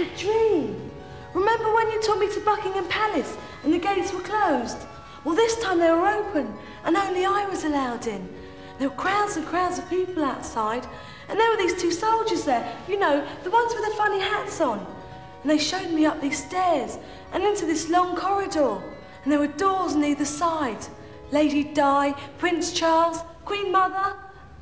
a dream. Remember when you took me to Buckingham Palace and the gates were closed? Well, this time they were open and only I was allowed in. There were crowds and crowds of people outside, and there were these two soldiers there, you know, the ones with the funny hats on. And they showed me up these stairs and into this long corridor, and there were doors on either side. Lady Di, Prince Charles, Queen Mother.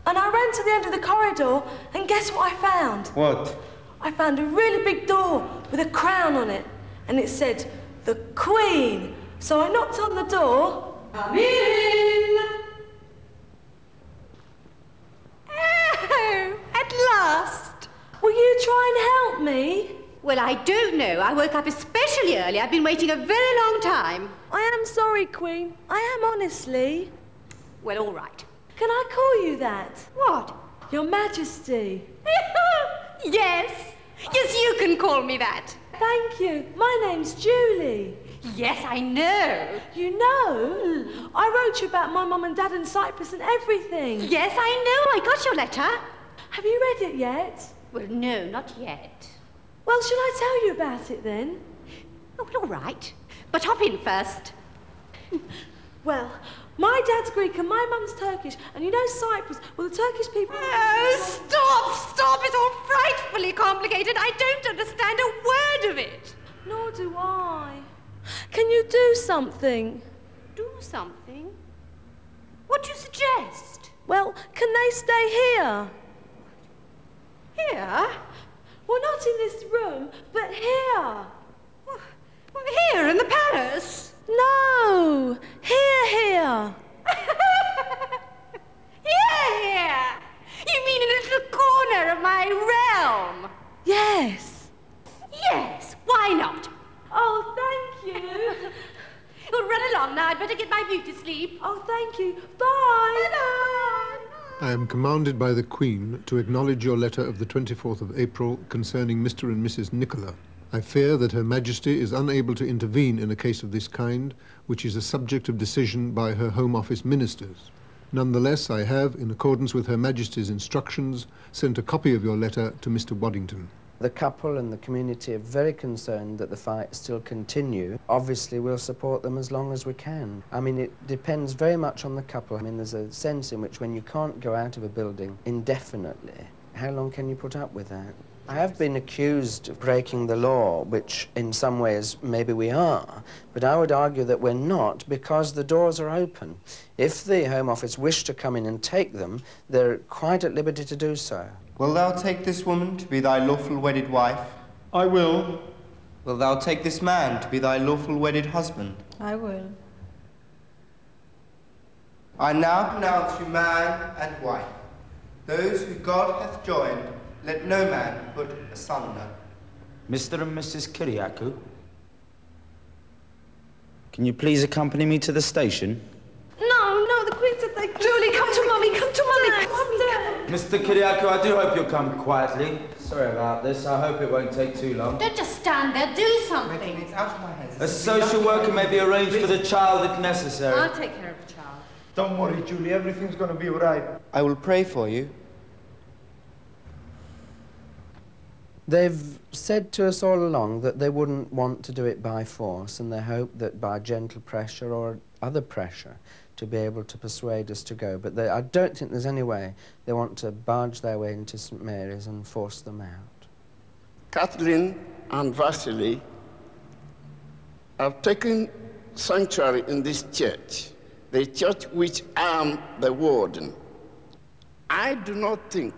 And I ran to the end of the corridor, and guess what I found? What? I found a really big door with a crown on it, and it said, "The Queen." So I knocked on the door. Come in! Oh, at last. Will you try and help me? Well, I don't know. I woke up especially early. I've been waiting a very long time. I am sorry, Queen. I am honestly. Well, all right. Can I call you that? What? Your Majesty. Yes. Yes, you can call me that. Thank you. My name's Julie. Yes, I know. You know? I wrote you about my mum and dad in Cyprus and everything. Yes, I know. I got your letter. Have you read it yet? Well, no, not yet. Well, shall I tell you about it then? Oh, well, all right. But hop in first. Well, my dad's Greek and my mum's Turkish, and you know Cyprus, well, the Turkish people... Oh, stop! It's all frightfully complicated. I don't understand a word of it. Nor do I. Can you do something? Do something? What do you suggest? Well, can they stay here? Here? Well, not in this room, but here. Well, here in the palace? No, here. Here! You mean in a little corner of my realm? Yes. Yes, why not? Oh, thank you. Well, run along now. I'd better get my beauty sleep. Oh, thank you. Bye. Bye-bye. I am commanded by the Queen to acknowledge your letter of the 24th of April concerning Mr. and Mrs. Nicola. I fear that Her Majesty is unable to intervene in a case of this kind, which is a subject of decision by her Home Office ministers. Nonetheless, I have, in accordance with Her Majesty's instructions, sent a copy of your letter to Mr. Waddington. The couple and the community are very concerned that the fight still continue. Obviously, we'll support them as long as we can. I mean, it depends very much on the couple. I mean, there's a sense in which when you can't go out of a building indefinitely, how long can you put up with that? I have been accused of breaking the law, which in some ways maybe we are, but I would argue that we're not because the doors are open. If the Home Office wish to come in and take them, they're quite at liberty to do so. Wilt thou take this woman to be thy lawful wedded wife? I will. Wilt thou take this man to be thy lawful wedded husband? I will. I now pronounce you man and wife. Those who God hath joined, let no man put asunder. Mr. and Mrs. Kyriakou, can you please accompany me to the station? No, the Queen said they... Julie, come to Mummy, come to Mummy. Come down. Mr. Kyriakou, I do hope you'll come quietly. Sorry about this. I hope it won't take too long. Don't just stand there, do something. It's out of my hands. A social worker may be arranged for the child if necessary. I'll take care of the child. Don't worry, Julie. Everything's going to be all right. I will pray for you. They've said to us all along that they wouldn't want to do it by force, and they hope that by gentle pressure or other pressure to be able to persuade us to go. But I don't think there's any way they want to barge their way into St. Mary's and force them out. Katerina and Vassilis have taken sanctuary in this church, the church which I am the warden. I do not think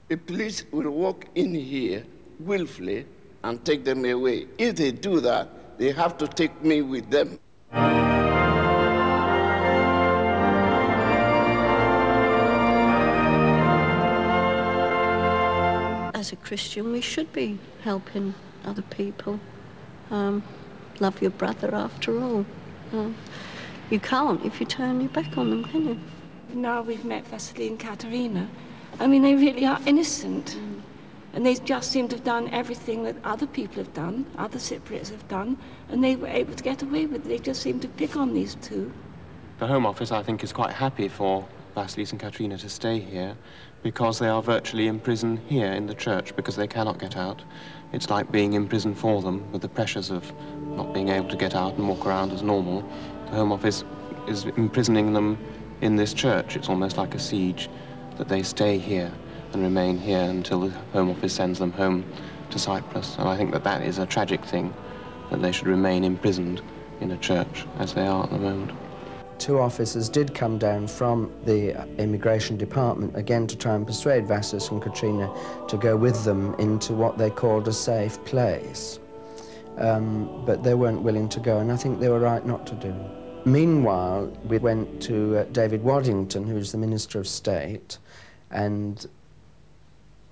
the police will walk in here willfully and take them away. If they do that, they have to take me with them. As a Christian, we should be helping other people. Love your brother, after all. You can't if you turn your back on them, can you? Now we've met Vassilis and Katerina. I mean, they really are innocent. And they just seem to have done everything that other people have done, other Cypriots have done, and they were able to get away with it. They just seem to pick on these two. The Home Office, I think, is quite happy for Vassilis and Katerina to stay here because they are virtually imprisoned here in the church because they cannot get out. It's like being in prison for them with the pressures of not being able to get out and walk around as normal. The Home Office is imprisoning them in this church. It's almost like a siege, that they stay here and remain here until the Home Office sends them home to Cyprus. And I think that that is a tragic thing, that they should remain imprisoned in a church as they are at the moment. 2 officers did come down from the immigration department again to try and persuade Vassilis and Katerina to go with them into what they called a safe place. But they weren't willing to go, and I think they were right not to do. Meanwhile, we went to David Waddington, who's the Minister of State, and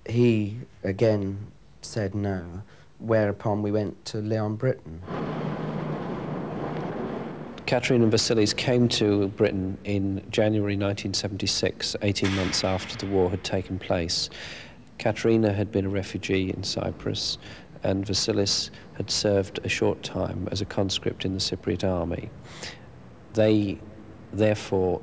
he again said no, whereupon we went to Leon Britton. Katerina and Vassilis came to Britain in January 1976, 18 months after the war had taken place. Katerina had been a refugee in Cyprus, and Vassilis had served a short time as a conscript in the Cypriot army. They, therefore,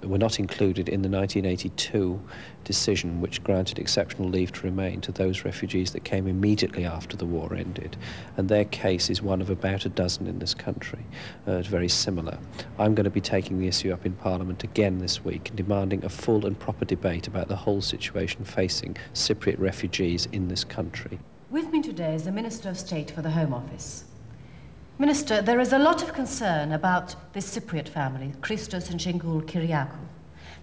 were not included in the 1982 decision which granted exceptional leave to remain to those refugees that came immediately after the war ended, and their case is one of about a dozen in this country. It's very similar. I'm going to be taking the issue up in Parliament again this week and demanding a full and proper debate about the whole situation facing Cypriot refugees in this country. With me today is the Minister of State for the Home Office. Minister, there is a lot of concern about this Cypriot family, Christos and Shengul Kyriakou.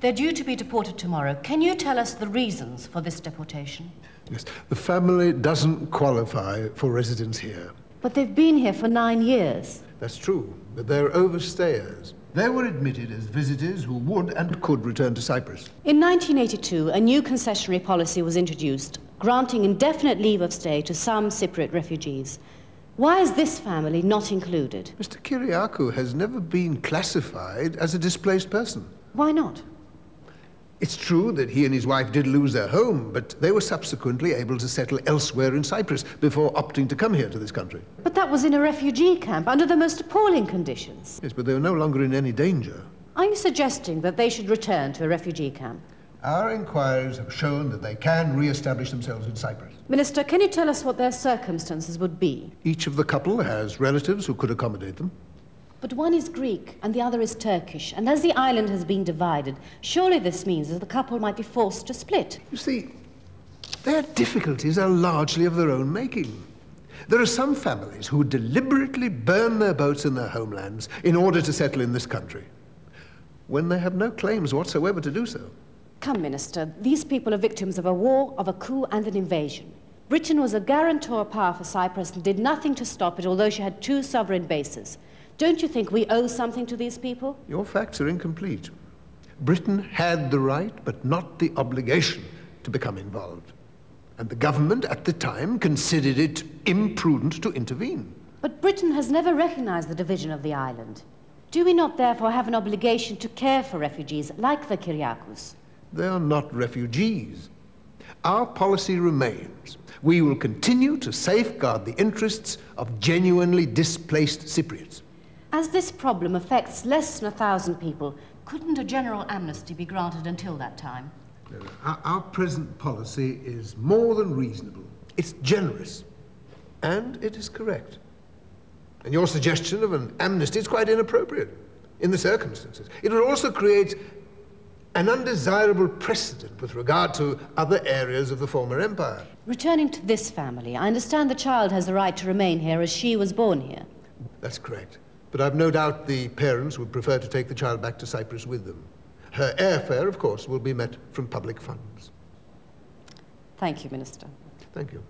They're due to be deported tomorrow. Can you tell us the reasons for this deportation? Yes, the family doesn't qualify for residence here. But they've been here for 9 years. That's true, but they're overstayers. They were admitted as visitors who would and could return to Cyprus. In 1982, a new concessionary policy was introduced, granting indefinite leave of stay to some Cypriot refugees. Why is this family not included? Mr. Kyriakou has never been classified as a displaced person. Why not? It's true that he and his wife did lose their home, but they were subsequently able to settle elsewhere in Cyprus before opting to come here to this country. But that was in a refugee camp under the most appalling conditions. Yes, but they were no longer in any danger. Are you suggesting that they should return to a refugee camp? Our inquiries have shown that they can re-establish themselves in Cyprus. Minister, can you tell us what their circumstances would be? Each of the couple has relatives who could accommodate them. But one is Greek and the other is Turkish, and as the island has been divided, surely this means that the couple might be forced to split. You see, their difficulties are largely of their own making. There are some families who deliberately burn their boats in their homelands in order to settle in this country, when they have no claims whatsoever to do so. Come, Minister, these people are victims of a war, of a coup and an invasion. Britain was a guarantor power for Cyprus and did nothing to stop it, although she had 2 sovereign bases. Don't you think we owe something to these people? Your facts are incomplete. Britain had the right, but not the obligation, to become involved. And the government at the time considered it imprudent to intervene. But Britain has never recognized the division of the island. Do we not therefore have an obligation to care for refugees like the Kyriakous? They are not refugees. Our policy remains. We will continue to safeguard the interests of genuinely displaced Cypriots. As this problem affects less than 1,000 people, couldn't a general amnesty be granted until that time? Our present policy is more than reasonable. It's generous, and it is correct. And your suggestion of an amnesty is quite inappropriate in the circumstances. It would also create an undesirable precedent with regard to other areas of the former empire. Returning to this family, I understand the child has the right to remain here as she was born here. That's correct. But I've no doubt the parents would prefer to take the child back to Cyprus with them. Her airfare, of course, will be met from public funds. Thank you, Minister. Thank you.